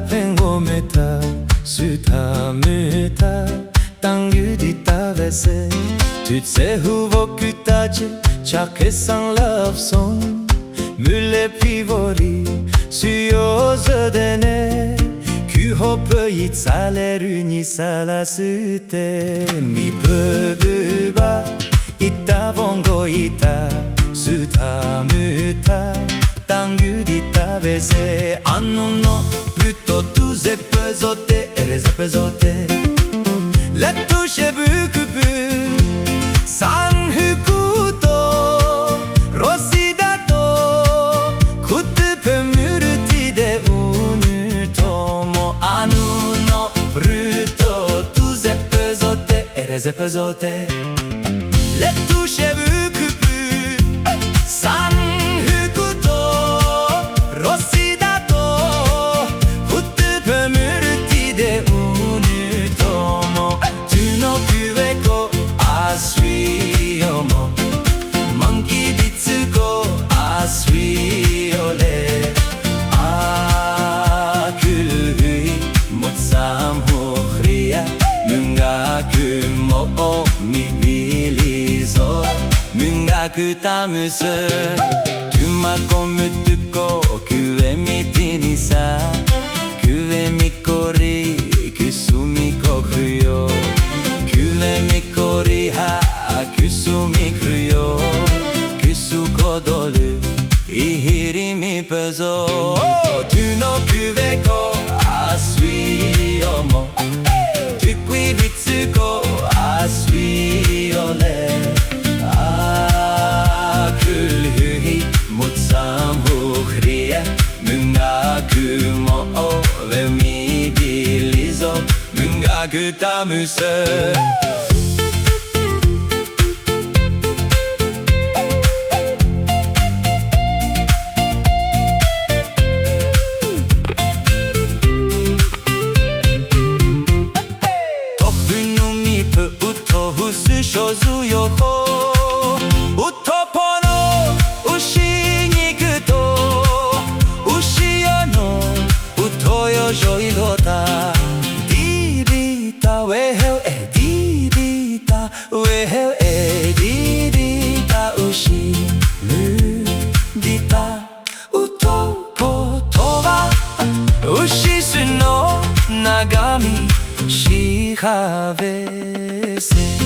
ペンをめたスタムタ땅유디따베세 toutes ces 후보크타지 착해상 러브송 물레 피보리 수요서되네 규호프이 살레르니 살았을 미프드바 있다 본거 있다 수타무타 땅 유디 따베세 안노노 부터 두세 빼서대 에레세 빼서대 La touche beaucoup Sanhukuto Rosidato Kutupe muruti de unutomo Anu no bruto Tu zepezote ere zepezote La touche beaucoup Sanhukuto Rosidato Kutupe muruti de unutomo no kuveko asui-omo Monkey bitsuko asui-ole Akulhui motsam hokhriya Mungaku mo mibilizo Mungaku tamusu Tumako mutuko kuemitini sa Kuemikori kusumiko kuyo Kuemikori ha kusumikuyo Kusukodoru ihirimi pezo Tu no kuveko asui-omo Tukui bitsuko asui-ole Akulhui motsam hokhriya Mungaku mo mibilizo Mungaku tamusu shozu yoko Utopo no ushi niku to Ushio no utoyo joigota Dibita weheo e dibita weheo e dibita ushi Mudita utopo toba Ushi su no nagami shihave se